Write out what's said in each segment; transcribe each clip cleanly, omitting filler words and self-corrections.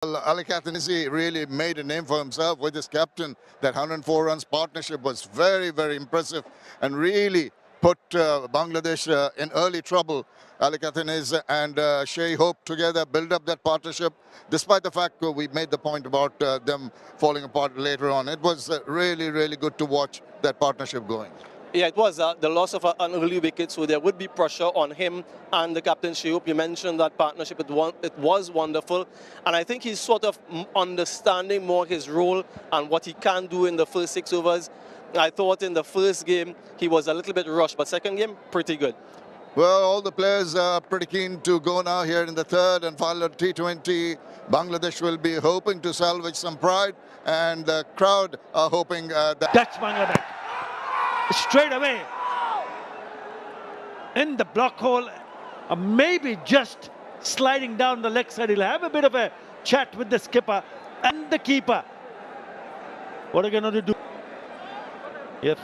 Ali Kathanisi really made a name for himself with his captain. That 104 runs partnership was very, very impressive and really put Bangladesh in early trouble. Ali Kathanisi and Shea Hope together build up that partnership, despite the fact we made the point about them falling apart later on. It was really, really good to watch that partnership going. Yeah, it was the loss of an early wicket, so there would be pressure on him and the captain Shiup. You mentioned that partnership, it was wonderful, and I think he's sort of understanding more his role and what he can do in the first 6 overs. I thought in the first game he was a little bit rushed, but second game, pretty good. Well, all the players are pretty keen to go now here in the third and final T20. Bangladesh will be hoping to salvage some pride, and the crowd are hoping that... That's Bangladesh. Straight away in the block hole, maybe just sliding down the leg side. He'll have a bit of a chat with the skipper and the keeper. What are you going to do? If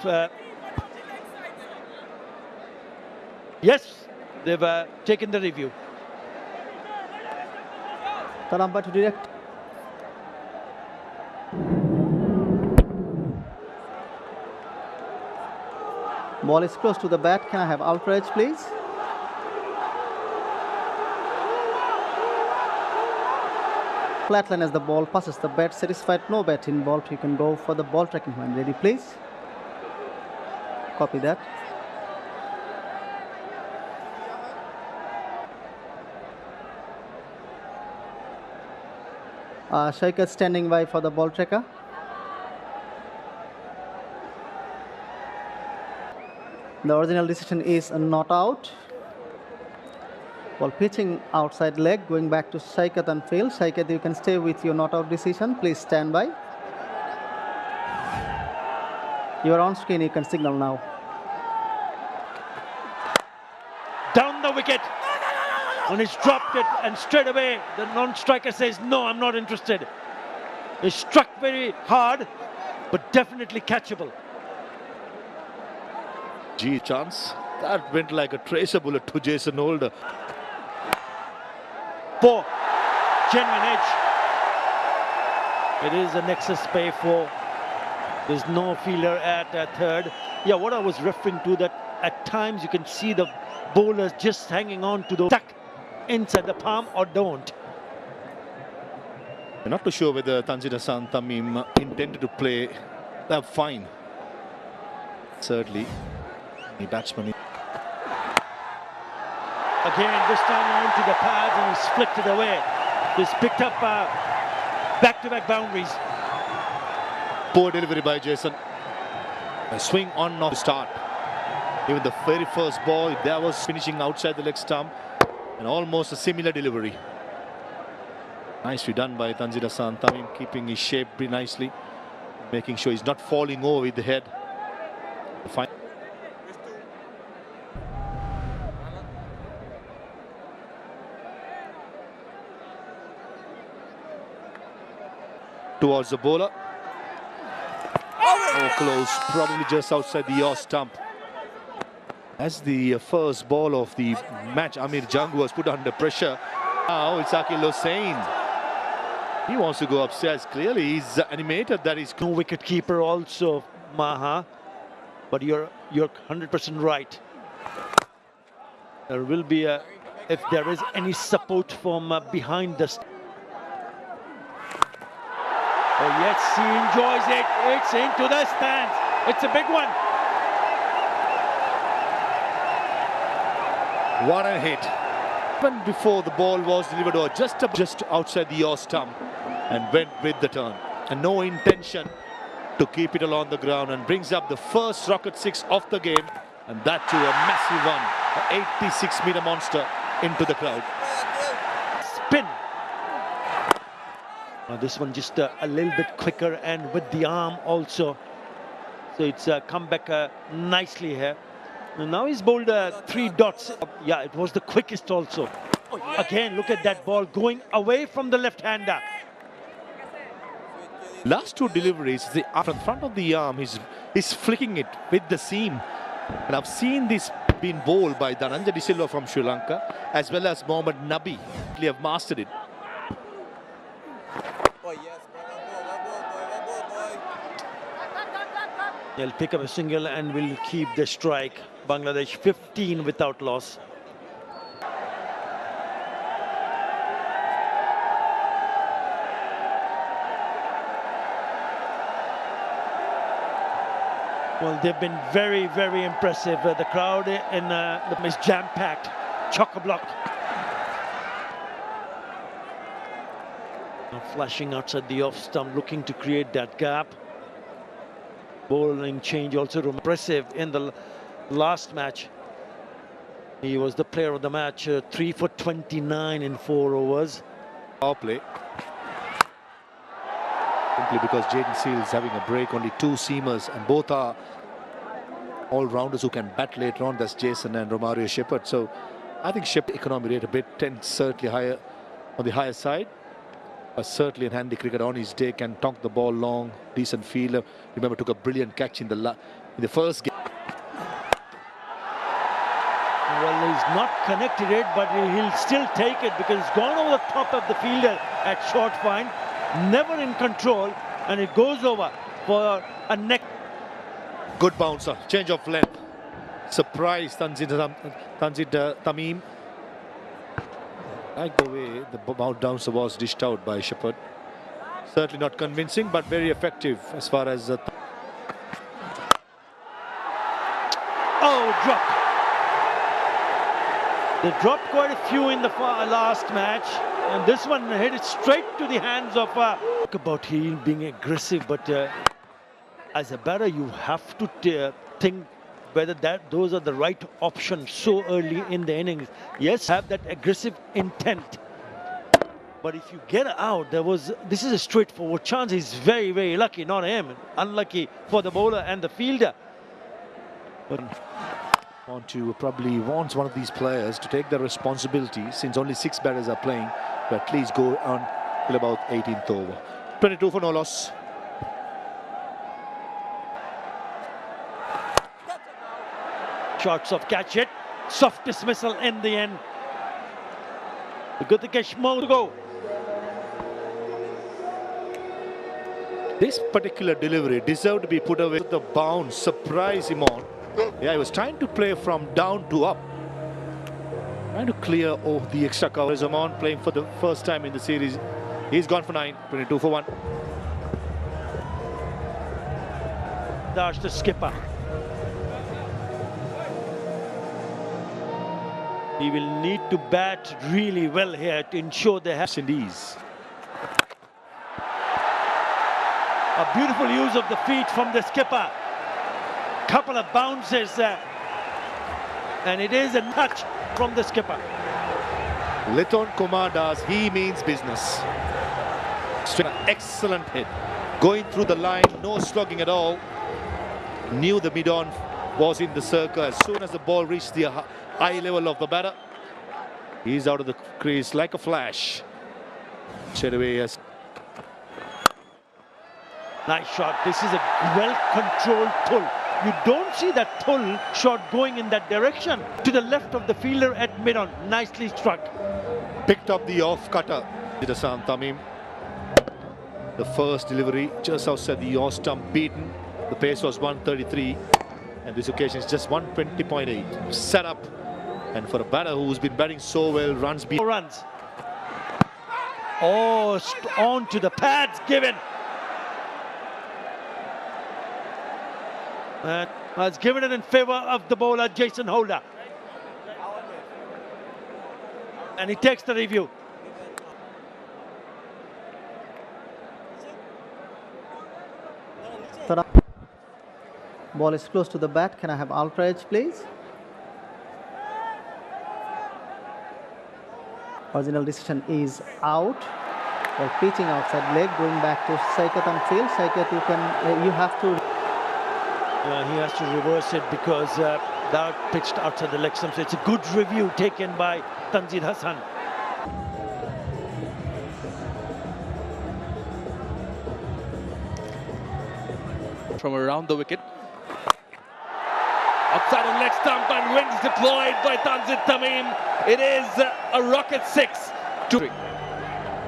yes, they've taken the review. Taramba to direct. Ball is close to the bat. Can I have outrage, please? Flatline as the ball passes the bat. Satisfied, no bat involved. You can go for the ball tracking point. Ready, please? Copy that. Shaikat standing by for the ball tracker. The original decision is not out. Ball pitching outside leg, going back to Shaikat and field. Shaikat, you can stay with your not out decision. Please stand by. You are on screen, you can signal now. Down the wicket. And he's dropped it, and straight away the non-striker says, no, I'm not interested. He struck very hard, but definitely catchable. Gee, chance. That went like a tracer bullet to Jason Holder. For genuine edge. It is a nexus play for. There's no fielder at third. Yeah, what I was referring to, that at times you can see the bowlers just hanging on to the tuck inside the palm or don't. I'm not too sure whether Tanzir Hassan Tamim intended to play. They're fine. Certainly. The batsman. Again, this time into the pads and he's flicked it away. He's picked up back-to-back boundaries. Poor delivery by Jason. A swing on off start. Even the very first ball, that was finishing outside the leg stump. And almost a similar delivery. Nicely done by Tanzir Hassan Tamim, keeping his shape pretty nicely. Making sure he's not falling over with the head. Fine. Towards the bowler. Oh, close, probably just outside the off stump. As the first ball of the match, Amir Jung was put under pressure. Now it's Akil Hossain. He wants to go upstairs. Clearly, he's animated that he's no wicket keeper also, Maha. But you're 100% right. There will be a, if there is any support from behind the. Oh yes, he enjoys it. It's into the stands. It's a big one. What a hit. Even before the ball was delivered, or just outside the off stump, and went with the turn. And no intention to keep it along the ground, and brings up the first rocket 6 of the game, and that too a massive one, an 86-meter monster into the crowd. Spin. This one just a little bit quicker and with the arm also. So it's come back nicely here. And now he's bowled 3 dots. Yeah, it was the quickest also. Again, look at that ball going away from the left-hander. Last 2 deliveries, the front of the arm, he's flicking it with the seam. And I've seen this being bowled by Dhananjay De Silva from Sri Lanka, as well as Mohammad Nabi. They have mastered it. They'll pick up a single and will keep the strike. Bangladesh 15 without loss. Well, they've been very, very impressive. The crowd in the is jam-packed, chock-a-block. Now flashing outside the off stump, looking to create that gap. Bowling change also impressive in the last match. He was the player of the match, 3 for 29 in 4 overs. Power play. Simply because Jaden Seal is having a break, only 2 seamers, and both are all-rounders who can bat later on. That's Jason and Romario Shepherd. So I think Shepherd economy rate a bit 10, certainly higher on the higher side. Certainly in handy cricket on his day, can tonk the ball long, decent fielder. Remember, took a brilliant catch in the first game. Well, he's not connected it, but he'll still take it because it's gone over the top of the fielder at short fine. Never in control, and it goes over for a neck. Good bouncer, change of length. Surprise Tanzid Tamim. Like the way the bouncer was dished out by Shepherd. Certainly not convincing, but very effective as far as... Oh, dropped. They dropped quite a few in the last match, and this one hit it straight to the hands of... Talk about he being aggressive, but as a batter, you have to think whether those are the right options so early in the innings. Yes, have that aggressive intent. But if you get out, this is a straightforward chance. He's very, very lucky, not him. Unlucky for the bowler and the fielder. But probably wants one of these players to take the responsibility, since only 6 batters are playing, to at least go on till about 18th over. 22 for no loss. Shots of catch it, soft dismissal in the end. Good to catch more to go. This particular delivery deserved to be put away. The bounce, surprise him on. Yeah, he was trying to play from down to up. Trying to clear off the extra cover. Zaman playing for the first time in the series. He's gone for 9, 22 for 1. That's the skipper. He will need to bat really well here to ensure they have Indies. a beautiful use of the feet from the skipper. Couple of bounces and it is a touch from the skipper. Liton Kumar does, he means business. Excellent hit. Going through the line, no slogging at all. Knew the mid-on was in the circle. As soon as the ball reached the eye level of the batter, he's out of the crease like a flash. Straight away, yes. Nice shot. This is a well-controlled pull. You don't see that pull shot going in that direction. To the left of the fielder at mid-on. Nicely struck. Picked up the off-cutter. Jason Tamim. The first delivery just outside the off stump, beaten. The pace was 133. And this occasion is just 120.8. Set up. And for a batter who's been batting so well, runs beat. Runs. Oh, on to the pads given. Has given it in favour of the bowler, Jason Holder. And he takes the review. Ball is close to the bat. Can I have ultra edge, please? Original decision is out. Well, pitching outside leg, going back to Saikat and field. Saikat, you have to. He has to reverse it because that pitched outside the leg stump. So it's a good review taken by Tanzir Hassan. From around the wicket. Outside of leg stump and wings deployed by Tanzir Tamim. It is a rocket 6.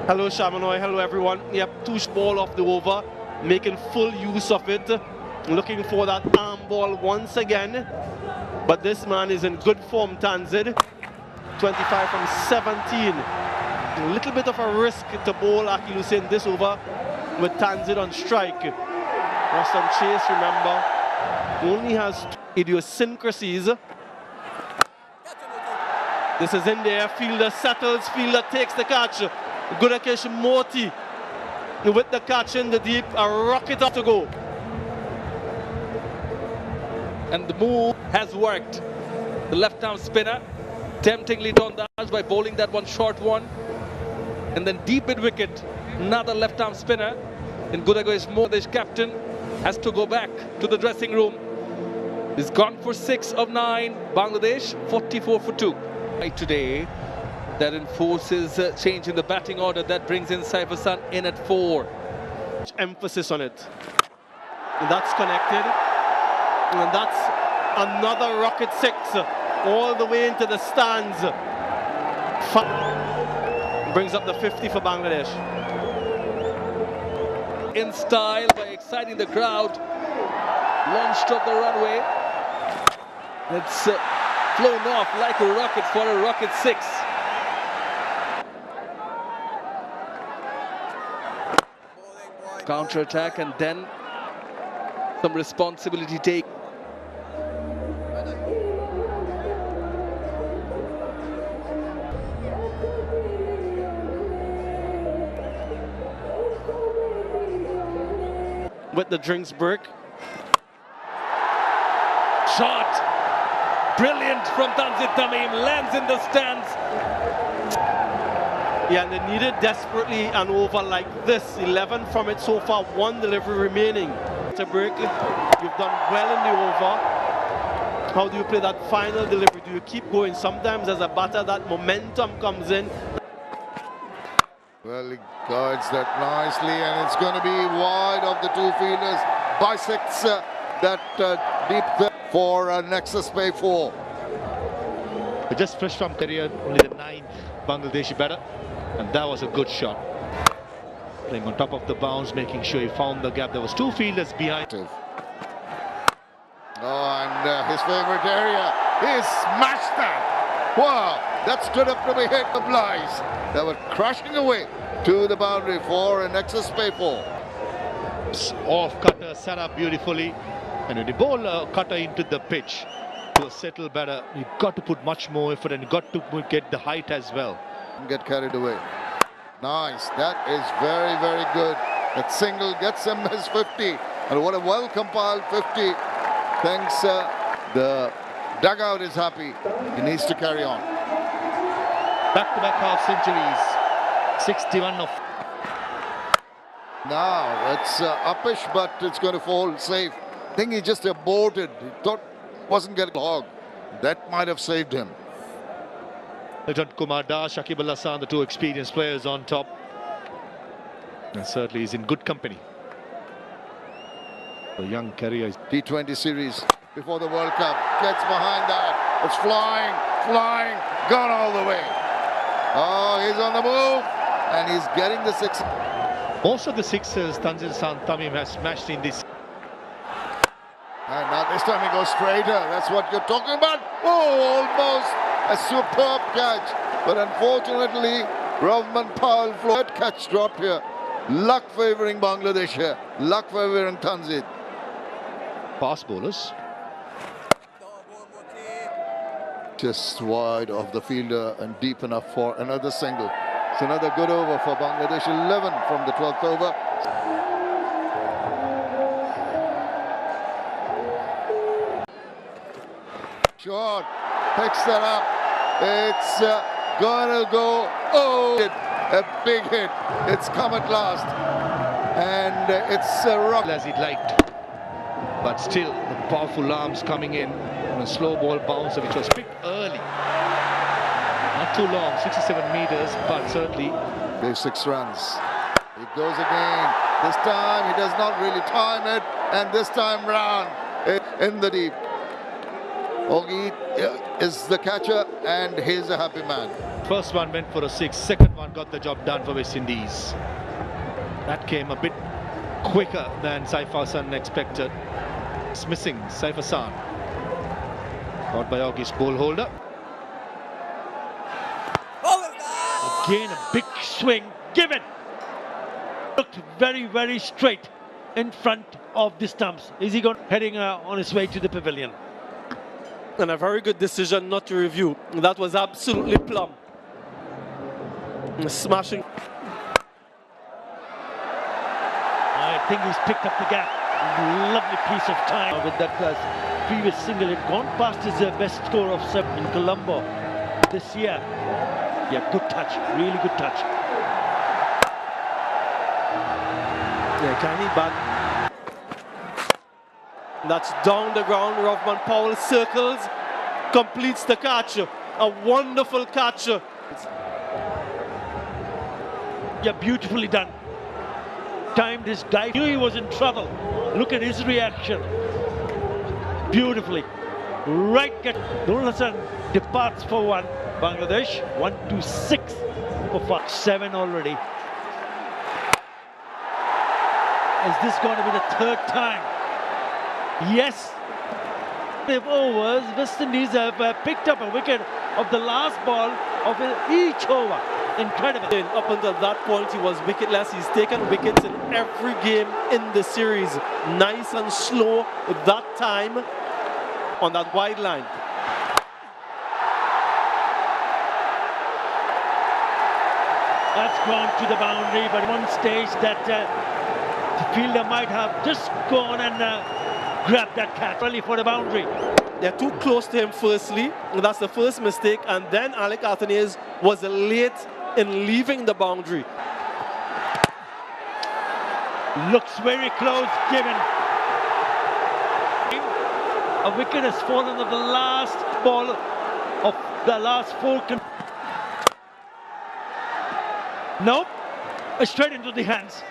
Hello Shamanoy, hello everyone. Yep, touch ball off the over, making full use of it. Looking for that arm ball once again. But this man is in good form, Tanzid. 25 from 17. A little bit of a risk to bowl Akilusin this over with Tanzid on strike. Ruston Chase, remember, only has idiosyncrasies. This is in there, fielder settles, fielder takes the catch. Gudakesh Moti with the catch in the deep, a rocket up to go. And the move has worked. The left-arm spinner temptingly done that by bowling that one short one. And then deep mid-wicket, another left-arm spinner. And Gudakesh Moti, captain, has to go back to the dressing room. He's gone for 6 of 9. Bangladesh 44 for 2. Today, that enforces change in the batting order. That brings in Saif Hassan in at 4. Emphasis on it. And that's connected. And that's another rocket 6 all the way into the stands. Brings up the 50 for Bangladesh. In style by exciting the crowd. Launched up the runway. It's flown off like a rocket for a rocket 6. Counter attack and then some responsibility take. With the drinks break. Shot. Brilliant from Tanzid Tamim. Lands in the stands. Yeah, and they needed desperately an over like this. 11 from it so far, 1 delivery remaining. To break, you've done well in the over. How do you play that final delivery? Do you keep going? Sometimes as a batter, that momentum comes in. Well, he guides that nicely, and it's going to be wide of the 2 fielders. Bisects that deep for Nexus Bay 4. Just fresh from career, only the 9th Bangladeshi batter, and that was a good shot. Playing on top of the bounce, making sure he found the gap. There was 2 fielders behind. Oh, and his favorite area. He smashed that. Wow, that stood up to be hit the Blighs. They were crashing away to the boundary for an Nexus Bay 4. Off cutter set up beautifully, and when you bowl a cutter into the pitch to a settled batter, you've got to put much more effort and you've got to get the height as well. Get carried away. Nice, that is very, very good. That single gets him his 50, and what a well-compiled 50. Thanks, the dugout is happy. He needs to carry on. Back-to-back half centuries, 61 of. Now it's uppish, but it's going to fall safe. I think he just aborted. He thought wasn't getting a hog. That might have saved him. Lieutenant Kumar Das, Shakib Al Hassan, the 2 experienced players on top. And certainly he's in good company. The young career is T20 series before the World Cup. Gets behind that. It's flying, gone all the way. Oh, he's on the move, and he's getting the 6. most of the sixes Tanzid Tamim has smashed in this. And now this time he goes straighter. That's what you're talking about. Oh, almost a superb catch. But unfortunately, Rovman Powell floated catch drop here. Luck favouring Bangladesh here. Luck favouring Tanzid. Fast bowlers. Just wide of the fielder and deep enough for another single. It's another good over for Bangladesh. 11 from the 12th over. Short, picks that up. It's gonna go. Oh, a big hit. It's come at last, and it's a rock. As he'd liked, but still the powerful arms coming in on a slow ball bouncer, which was picked early. Not too long, 67 meters, but certainly. There's 6 runs. It goes again. This time he does not really time it, and this time round in the deep. Ogi is the catcher, and he's a happy man. First one went for a 6, second one got the job done for West Indies. That came a bit quicker than Saif Hassan expected. It's missing Saif Hassan. Caught by August ball holder. Again, a big swing given. Looked very, very straight in front of the stumps. Is he going heading on his way to the pavilion? And a very good decision not to review. That was absolutely plumb. Smashing. I think he's picked up the gap. Lovely piece of time with that previous single. It gone past his best score of 7 in Colombo this year. Yeah, good touch, really good touch. Yeah, can he bat? That's down the ground. Rovman Powell circles, completes the catch. A wonderful catch. Yeah, beautifully done. Timed his dive. Knew he was in trouble. Look at his reaction. Beautifully. Right at Nur Hassan departs for 1. Bangladesh 1-6 for 5. 7 already. Is this going to be the 3rd time? Yes. 5 overs, West Indies have picked up a wicket of the last ball of each over. Incredible. Up until that point, he was wicketless. He's taken wickets in every game in the series. Nice and slow that time on that wide line. That's gone to the boundary, but one stage that the fielder might have just gone and grabbed that catch really for the boundary. They're too close to him firstly. That's the first mistake. And then Alec Athanaze was late in leaving the boundary. Looks very close, given. A wicket has fallen on the last ball of the last 4. Nope, straight into the hands.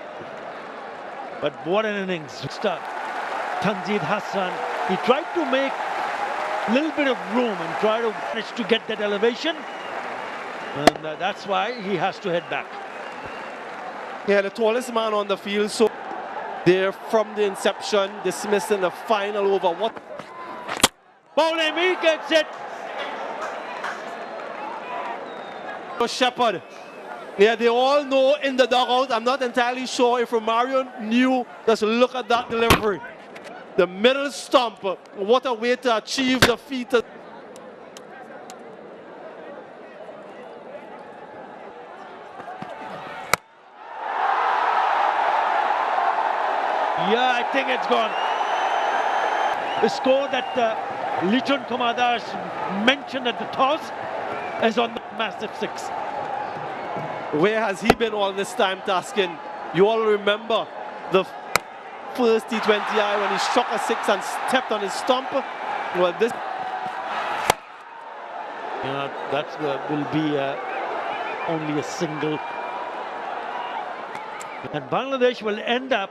But what an innings. Start. Tanzid Hassan, he tried to make a little bit of room and try to manage to get that elevation. And that's why he has to head back. Yeah, the tallest man on the field. So they're from the inception, dismissed in the final over. What? Bowling, he gets it. Shepherd. Yeah, they all know in the dugout. I'm not entirely sure if Romario knew. Just look at that delivery. The middle stump. What a way to achieve the feat. Yeah, I think it's gone. The score that Liton Kumar mentioned at the toss is on the massive 6. Where has he been all this time, Taskin? You all remember the first T20I when he struck a 6 and stepped on his stump? Well, this... Yeah, that will be only a single. And Bangladesh will end up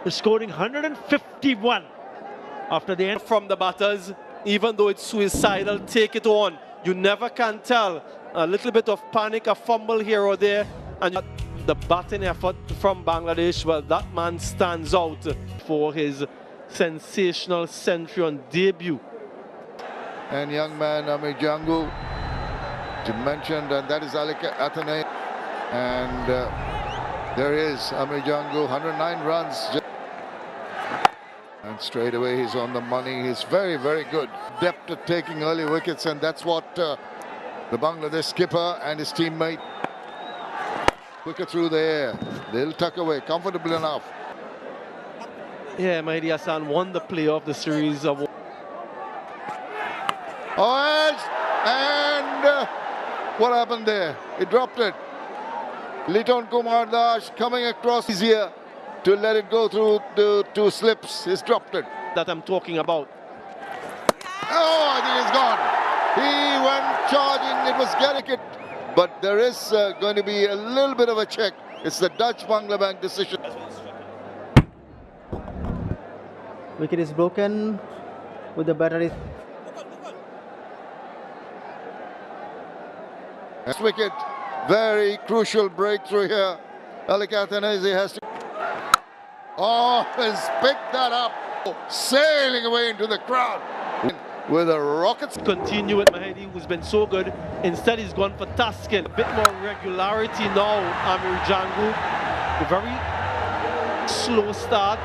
scoring 151 after the end. From the batters, even though it's suicidal, take it on. You never can tell. A little bit of panic, a fumble here or there, and the batting effort from Bangladesh, well, that man stands out for his sensational century on debut. And young man Amir Jangu, to mention, and that is Alec Athanaze. And there is Amir Jangu, 109 runs. And straight away he's on the money. He's very, very good. Depth at taking early wickets, and that's what the Bangladesh skipper and his teammate. Quicker through the air. They'll tuck away comfortable enough. Yeah, Mahdi Hassan won the player of the series of. Oh, and what happened there? He dropped it. Liton Kumar Das coming across his ear to let it go through the 2 slips. He's dropped it. That I'm talking about. Oh, I think it's gone. He went charging. It was delicate. But there is going to be a little bit of a check. It's the Dutch Bangladesh decision. Wicket is broken with the battery. Next wicket, Very crucial breakthrough here. Alicathanese has to... Oh, has picked that up. Sailing away into the crowd with a rocket. Continue with Mahedi, who's been so good. Instead, he's gone for Taskin. A bit more regularity now, Amir Jangu. A very slow start.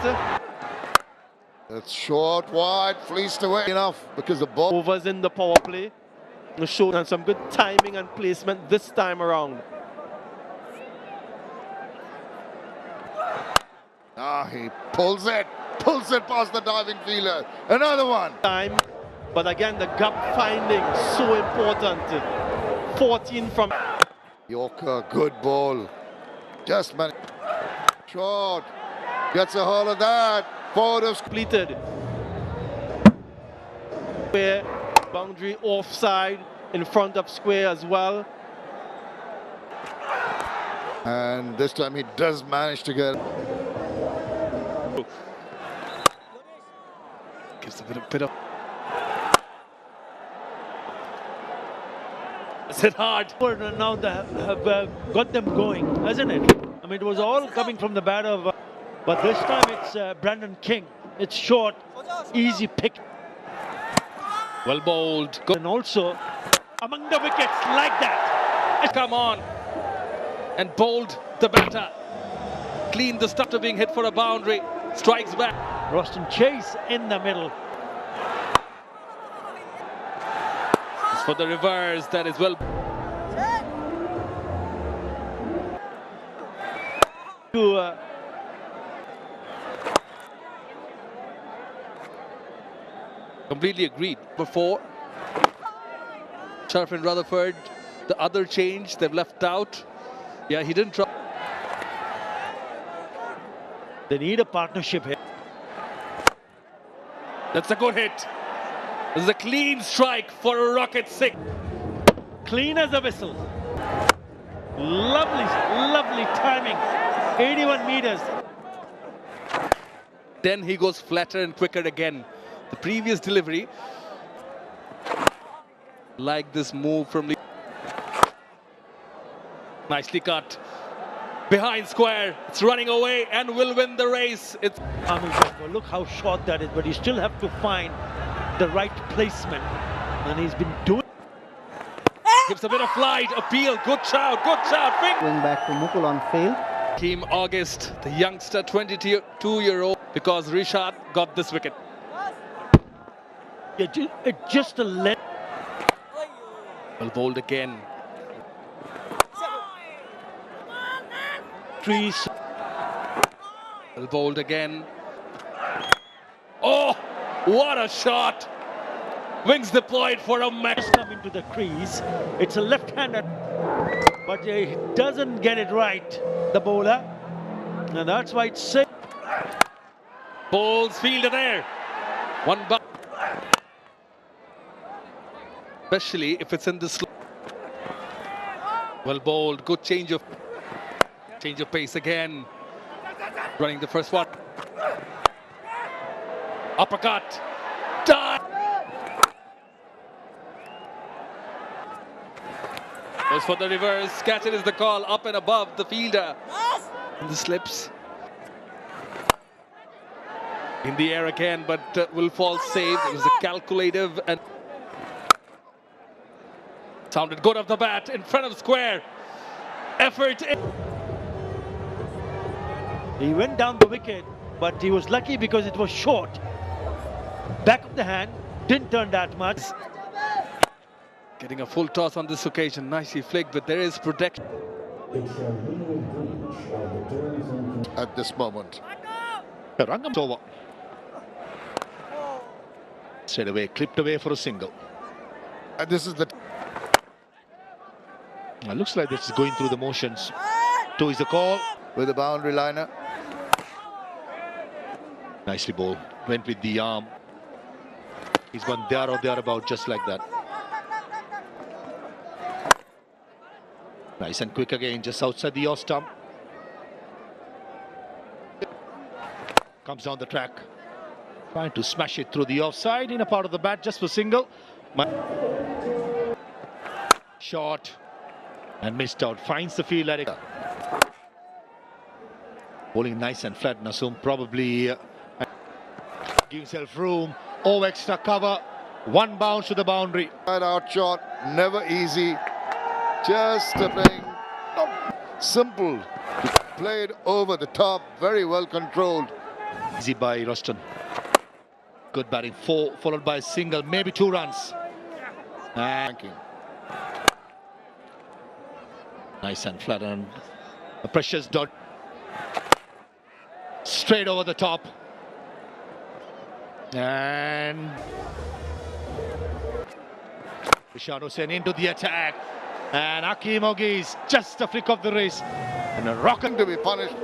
It's short, wide, fleeced away enough because the ball... Overs in the power play. Showing some good timing and placement this time around. Ah, he pulls it past the diving fielder. Another one. Time, but again, the gap finding so important. 14 from Yorker, good ball. Just managed. Short. Gets a hold of that. Forward of... completed. Where boundary offside in front of square as well. And this time he does manage to get... Gives a bit of... It's hit hard. Now they have got them going, hasn't it? I mean, it was all coming from the bat of... but this time it's Brandon King. It's short, easy pick. Well bowled. Go. And also among the wickets like that. Come on. And bowled the batter. Clean the stuff to being hit for a boundary. Strikes back. Roston Chase in the middle. It's for the reverse. That is well. To Completely agreed. Before Sharaf and Rutherford, the other change they've left out. Yeah, he didn't try. they need a partnership here. That's a good hit. This is a clean strike for a rocket six. Clean as a whistle. Lovely timing. 81 meters. Then he goes flatter and quicker again. The previous delivery. Like this move from Lee. Nicely cut. Behind square. It's running away and will win the race. It's Look how short that is, but you still have to find the right placement. And he's been doing... Gives a bit of flight. Appeal. Good shout. Good shout. Going back to Mukul on field. Team August, the youngster 22-year-old, because Rishad got this wicket. Just a length. Well bowled again. Trees. Well bowled again. Oh, what a shot! Wings deployed for a match. Come into the crease. It's a left-hander, but he doesn't get it right, the bowler, and that's why it's safe. Bowls fielder there. One back. Especially if it's in the slow. Well bowled. Good change of pace again. Running the first one. Uppercut. Done. Goes for the reverse. Catch it is the call. Up and above the fielder. And the slips. In the air again, but will fall safe. It was a calculative and sounded good off the bat in front of square. Effort. He went down the wicket, but he was lucky because it was short. Back of the hand, didn't turn that much. Getting a full toss on this occasion. Nicely flicked, but there is protection. At this moment. Rangam's over. Straight away, clipped away for a single. And this is the... It looks like this is going through the motions. Two is the call. With the boundary liner. Nicely bowled. Went with the arm. He's gone there or thereabout just like that. Nice and quick again, just outside the off stump. Comes down the track. Trying to smash it through the offside in a part of the bat just for single. Short. And missed out. Finds the field at it. Bowling nice and flat. Nasum probably give himself room. Oh, extra cover. One bounce to the boundary. Out shot, never easy. Just playing simple. Played over the top, very well controlled. Easy by Ruston. Good batting. 4 followed by a single, maybe 2 runs. And nice and flat, and a precious dot. Straight over the top. And Rishad Hussain into the attack. And Hakeem Ogis, just a flick of the wrist. And a rocket To be punished.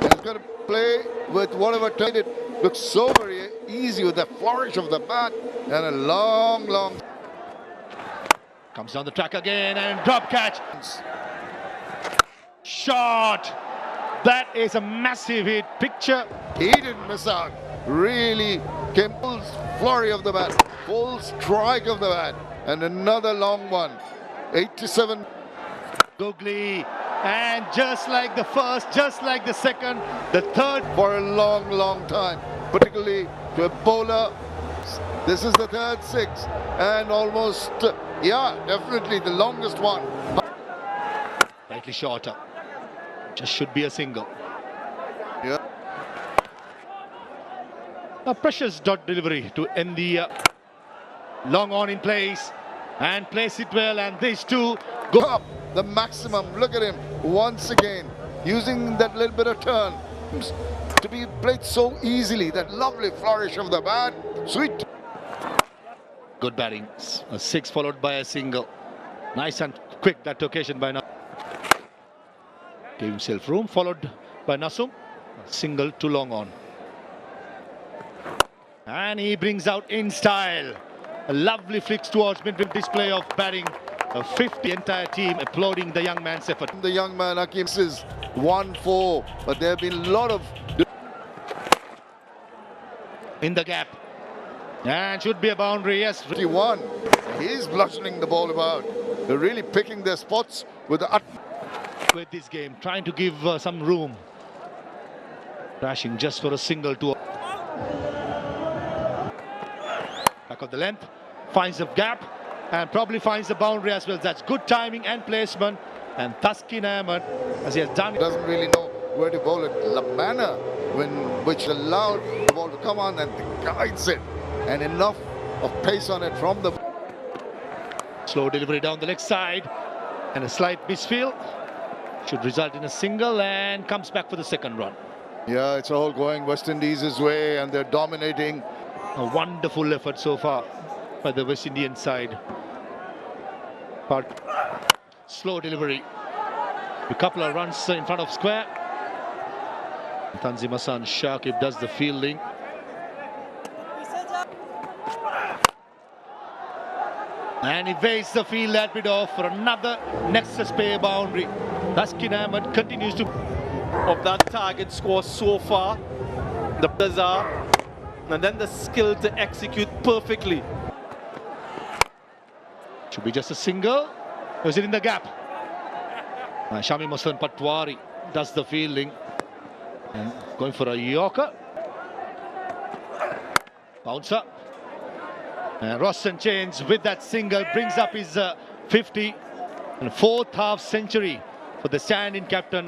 He's going to play with whatever turn it. Looks so very easy with the flourish of the bat. And a long... Comes down the track again and drop catch. Shot. That is a massive hit. Picture. He didn't miss out. Really came full flurry of the bat. Full strike of the bat. And another long one. 87. Googly. And just like the first, just like the second, the third. For a long time. Particularly to a bowler. This is the third 6. And almost, yeah, definitely the longest one. Slightly shorter. Just should be a single. Yeah. A precious dot delivery to end the long on in place and place it well, and these two go Up the maximum. Look at him once again using that little bit of turn to be played so easily. That lovely flourish of the bat. Sweet. good batting. A 6 followed by a single. Nice and quick that occasion by Nasum. Gave himself room, followed by Nasum. A single to long on. And he brings out in style. A lovely flicks towards mid-wicket display of batting. A 50 entire team applauding the young man's effort. The young man Hakeem is 1-4, but there have been a lot of In the gap. And should be a boundary, yes. 51. He's bludgeoning the ball about. They're really picking their spots with the With this game, trying to give some room. Crashing just for a single to back of the length, finds a gap and probably finds the boundary as well. That's good timing and placement. And Taskin Ahmed, as he has done, doesn't really know where to bowl it. The manner which allowed the ball to come on and guides it, and enough of pace on it from the slow delivery down the leg side and a slight misfield should result in a single, and comes back for the second run. Yeah, it's all going West Indies' way, and they're dominating. A wonderful effort so far by the West Indian side. But slow delivery. A couple of runs in front of square. Tanzim Hassan Shakib does the fielding. And he evades the field that bit off for another nexus pay boundary. Taskin Ahmed continues to Of that target score so far, the bizarre, and then the skill to execute perfectly. should be just a single. Was it in the gap? Shami Mohsen Patwari does the fielding and going for a Yorker. Bouncer. And Rosson Chains with that single brings up his 50 and 4th half century for the stand-in captain.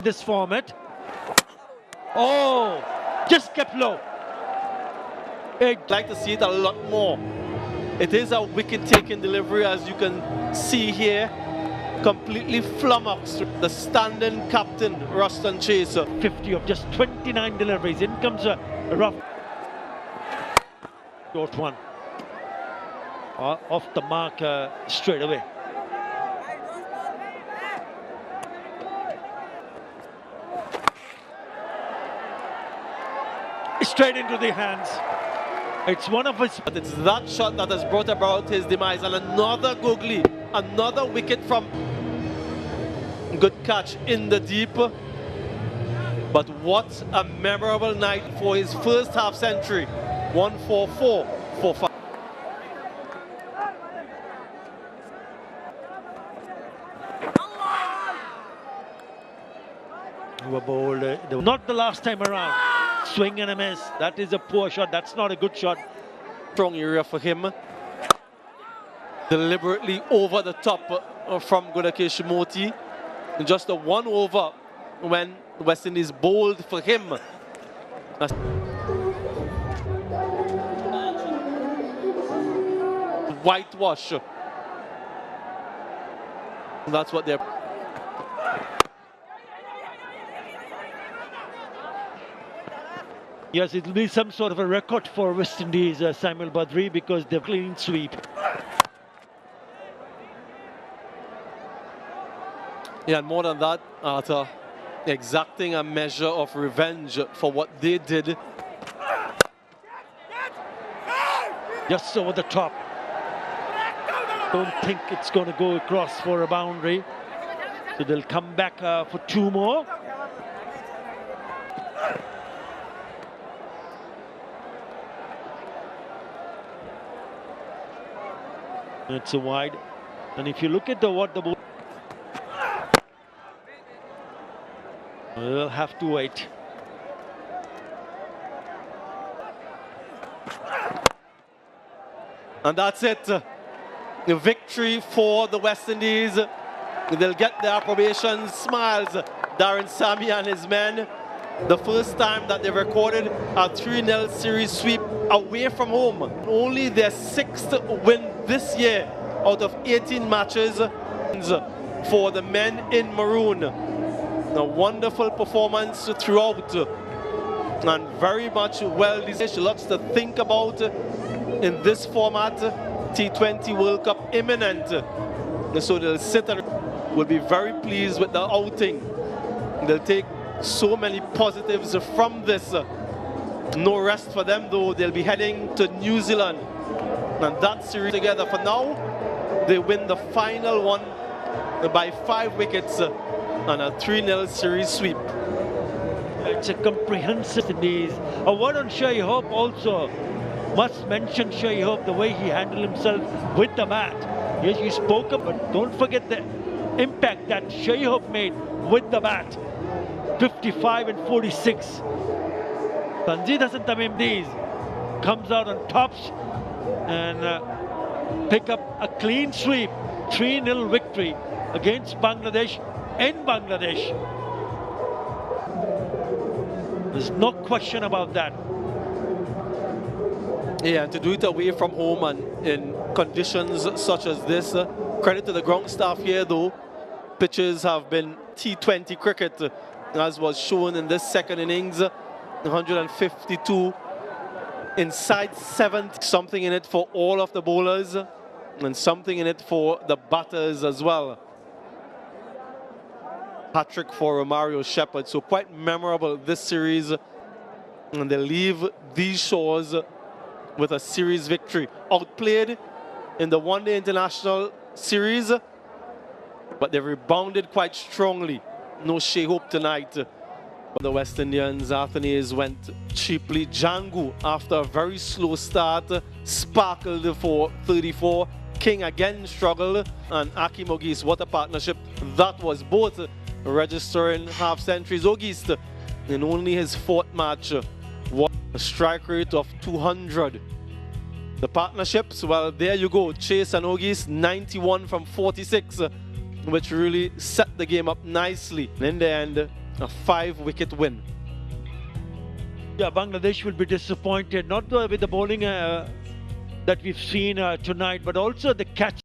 This format. Oh, just kept low. I'd like to see it a lot more. It is a wicket-taking delivery, as you can see here. Completely flummoxed. The standing captain, Ruston Chaser. 50 of just 29 deliveries. In comes a rough. Short one. Off the mark straight away. Straight into the hands. It's one of his. But it's that shot that has brought about his demise. And another googly, another wicket from good catch in the deep. But what a memorable night for his first half century. 144 for 5. who were bowled. Not the last time around. Swing and a miss. That is a poor shot. That's not a good shot. Strong area for him. Deliberately over the top from Gudakesh Moti. Just a 1 over when West Indies bowled for him. Whitewash. That's what they're... Yes, it will be some sort of a record for West Indies, Samuel Badri, because they've clean sweep. Yeah, and more than that, Arthur, exacting a measure of revenge for what they did. Just over the top. Don't think it's going to go across for a boundary. So they'll come back for 2 more. It's a wide. And if you look at what the ball... We'll have to wait. And that's it. The victory for the West Indies. They'll get their approbation. Smiles, Darren Sammy and his men. The first time that they recorded a 3-0 series sweep away from home. Only their 6th win this year out of 18 matches for the men in maroon. A wonderful performance throughout and very much well deserved. Lots to think about in this format. T20 World Cup imminent. So they'll sit and will be very pleased with the outing. They'll take so many positives from this. No rest for them though. They'll be heading to New Zealand. And that series together. For now, they win the final one by 5 wickets and a 3-0 series sweep. It's a comprehensive Indies. A word on Shai Hope also. Must mention Shai Hope, the way he handled himself with the bat. Yes, you spoke of, but don't forget the impact that Shai Hope made with the bat. 55 and 46. Tanjeed Hasan Tamim Dees comes out on tops and pick up a clean sweep. 3-0 victory against Bangladesh in Bangladesh. There's no question about that. Yeah, and to do it away from home and in conditions such as this, credit to the ground staff here though. Pitches have been T20 cricket, as was shown in this second innings. 152 inside 70. Something in it for all of the bowlers and something in it for the batters as well. Hat-trick for Romario Shepherd, so quite memorable this series. And they leave these shores with a series victory. Outplayed in the one-day international series, but they rebounded quite strongly. No Shai Hope tonight. But the West Indians, Athanaze went cheaply. Jangu, after a very slow start, sparkled for 34. King again struggled. And Akim Ogis, what a partnership that was. Both registering half centuries. Ogis, in only his 4th match, what a strike rate of 200. The partnerships, well, there you go. Chase and Ogis, 91 from 46, which really set the game up nicely. And in the end, a 5-wicket win. Yeah, Bangladesh will be disappointed, not with the bowling that we've seen tonight, but also the catch.